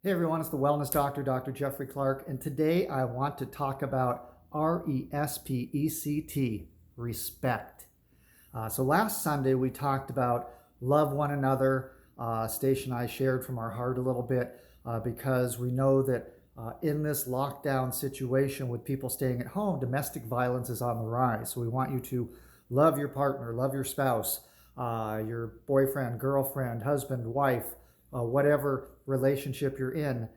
Hey everyone, it's the Wellness Doctor, Dr. Jeffrey Clark, and today I want to talk about R.E.S.P.E.C.T, respect. So last Sunday we talked about love one another. Station I shared from our heart a little bit because we know that in this lockdown situation with people staying at home, domestic violence is on the rise. So we want you to love your partner, love your spouse, your boyfriend, girlfriend, husband, wife, whatever relationship you're in.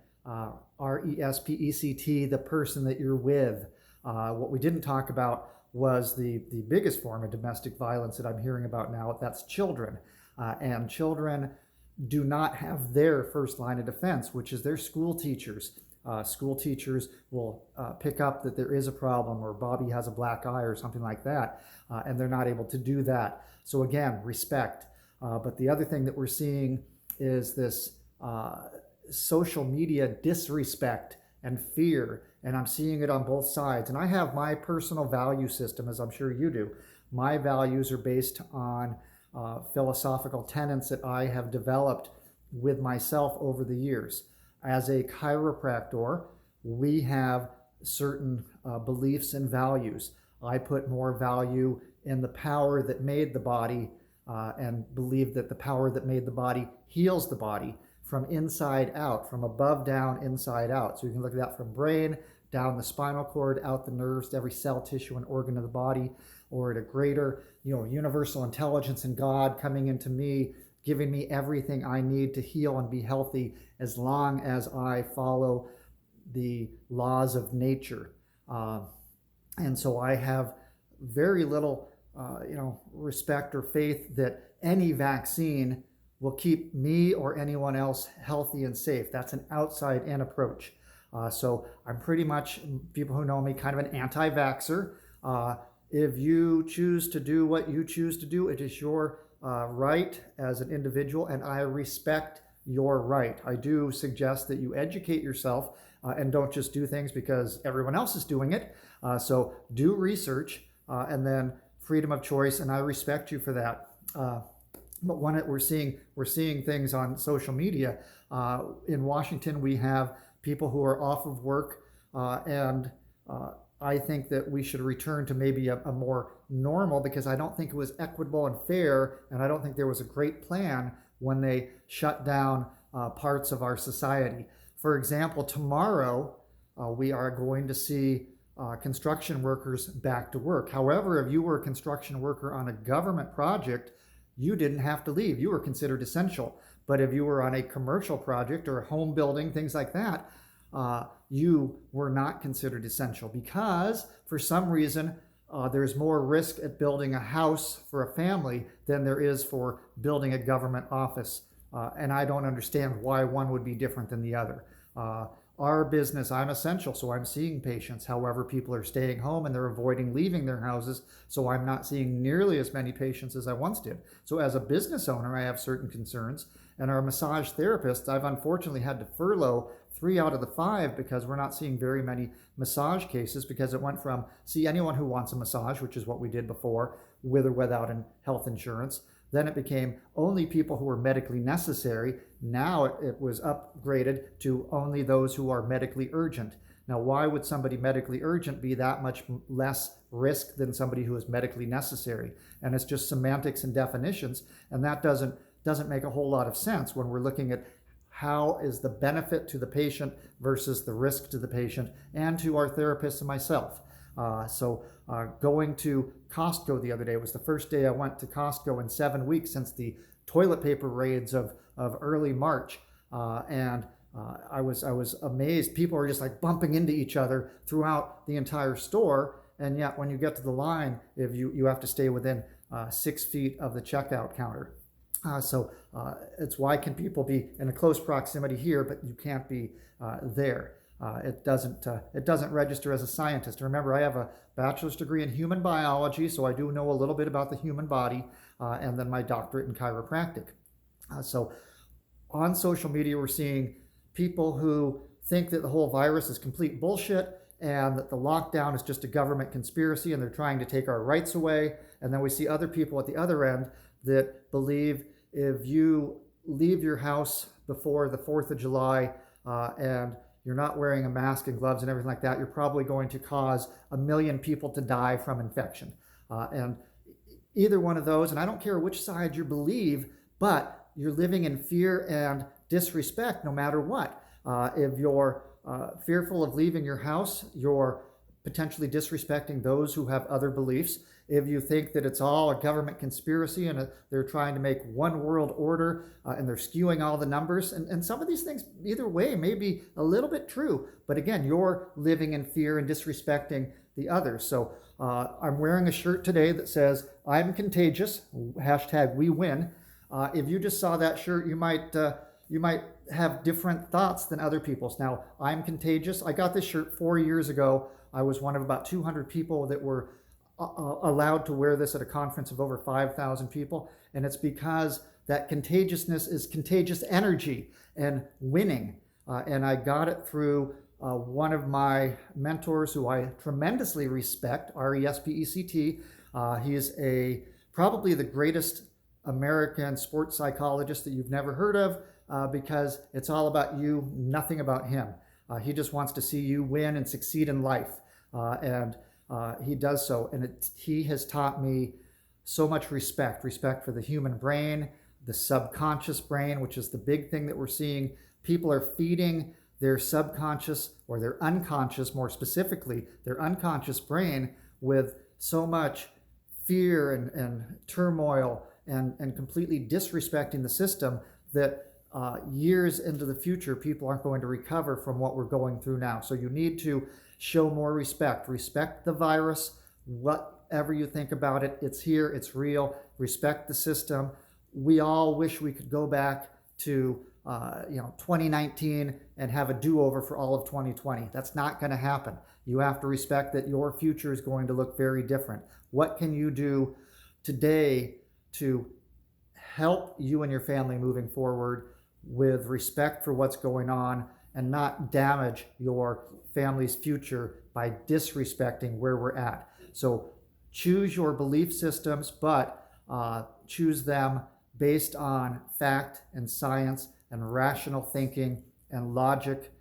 R.E.S.P.E.C.T, the person that you're with. What we didn't talk about was the biggest form of domestic violence that I'm hearing about now. That's children. And children do not have their first line of defense, which is their school teachers. School teachers will pick up that there is a problem or Bobby has a black eye or something like that, and they're not able to do that. So again, respect. But the other thing that we're seeing is this social media disrespect and fear, and I'm seeing it on both sides. And I have my personal value system, as I'm sure you do. My values are based on philosophical tenets that I have developed with myself over the years. As a chiropractor, we have certain beliefs and values. I put more value in the power that made the body and believe that the power that made the body heals the body from inside out, from above down, inside out. So you can look at that from brain, down the spinal cord, out the nerves, to every cell, tissue, and organ of the body, or at a greater, universal intelligence in God coming into me, giving me everything I need to heal and be healthy as long as I follow the laws of nature. And so I have very little respect or faith that any vaccine will keep me or anyone else healthy and safe. That's an outside-in approach. So I'm pretty much, people who know me, kind of an anti-vaxxer. If you choose to do what you choose to do, it is your right as an individual, and I respect your right. I do suggest that you educate yourself and don't just do things because everyone else is doing it. So do research and then freedom of choice, and I respect you for that. But when we're seeing things on social media. In Washington, we have people who are off of work, and I think that we should return to maybe a more normal, because I don't think it was equitable and fair, and I don't think there was a great plan when they shut down parts of our society. For example, tomorrow we are going to see construction workers back to work. However, if you were a construction worker on a government project, you didn't have to leave. You were considered essential. But if you were on a commercial project or a home building, things like that, you were not considered essential, because for some reason there's more risk at building a house for a family than there is for building a government office. And I don't understand why one would be different than the other. Our business, I'm essential, so I'm seeing patients. However, people are staying home and they're avoiding leaving their houses, so I'm not seeing nearly as many patients as I once did. So as a business owner, I have certain concerns. And our massage therapists, I've unfortunately had to furlough 3 out of the 5 because we're not seeing very many massage cases, because it went from see anyone who wants a massage, which is what we did before, with or without health insurance. Then it became only people who were medically necessary. Now it was upgraded to only those who are medically urgent. Now, why would somebody medically urgent be that much less risk than somebody who is medically necessary? And it's just semantics and definitions, and that doesn't make a whole lot of sense when we're looking at how is the benefit to the patient versus the risk to the patient and to our therapists and myself. Going to Costco the other day was the first day I went to Costco in 7 weeks since the toilet paper raids of early March. I was amazed. People are just like bumping into each other throughout the entire store. And yet when you get to the line, if you have to stay within 6 feet of the checkout counter. It's why can people be in a close proximity here, but you can't be there. It doesn't register as a scientist. Remember, I have a bachelor's degree in human biology, so I do know a little bit about the human body, and then my doctorate in chiropractic. So on social media, we're seeing people who think that the whole virus is complete bullshit and that the lockdown is just a government conspiracy and they're trying to take our rights away. And then we see other people at the other end that believe if you leave your house before the 4th of July, and you're not wearing a mask and gloves and everything like that, you're probably going to cause 1 million people to die from infection. And either one of those, and I don't care which side you believe, but you're living in fear and disrespect no matter what. If you're fearful of leaving your house, you're potentially disrespecting those who have other beliefs. If you think that it's all a government conspiracy and they're trying to make one world order and they're skewing all the numbers, and some of these things, either way, may be a little bit true. But again, you're living in fear and disrespecting the others. So I'm wearing a shirt today that says, "I'm contagious," hashtag we win. If you just saw that shirt, you might have different thoughts than other people's. Now, I'm contagious. I got this shirt 4 years ago. I was one of about 200 people that were allowed to wear this at a conference of over 5,000 people. And it's because that contagiousness is contagious energy and winning. And I got it through one of my mentors who I tremendously respect, R.E.S.P.E.C.T. He is probably the greatest American sports psychologist that you've never heard of, because it's all about you, nothing about him. He just wants to see you win and succeed in life. And he does so. And he has taught me so much respect for the human brain, the subconscious brain, which is the big thing that we're seeing. People are feeding their subconscious, or their unconscious, more specifically, their unconscious brain with so much fear and turmoil and completely disrespecting the system that years into the future, people aren't going to recover from what we're going through now. So you need to show more respect. Respect the virus. Whatever you think about it, it's here, it's real. Respect the system. We all wish we could go back to 2019 and have a do-over for all of 2020. That's not going to happen. You have to respect that your future is going to look very different. What can you do today to help you and your family moving forward with respect for what's going on and not damage your family's future by disrespecting where we're at? So choose your belief systems, but choose them based on fact and science and rational thinking and logic,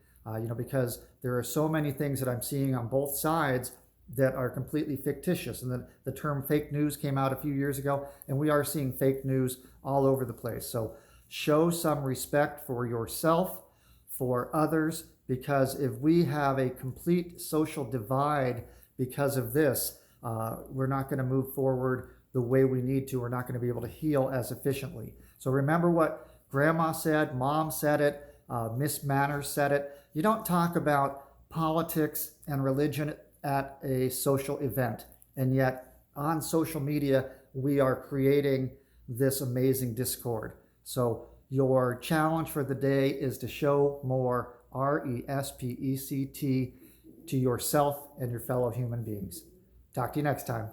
because there are so many things that I'm seeing on both sides that are completely fictitious. And the term fake news came out a few years ago, and we are seeing fake news all over the place. So show some respect for yourself, for others, because if we have a complete social divide because of this, we're not going to move forward the way we need to. We're not going to be able to heal as efficiently. So remember what Grandma said, Mom said it, Miss Manners said it. You don't talk about politics and religion at a social event. And yet on social media, we are creating this amazing discord. So your challenge for the day is to show more R.E.S.P.E.C.T. to yourself and your fellow human beings. Talk to you next time.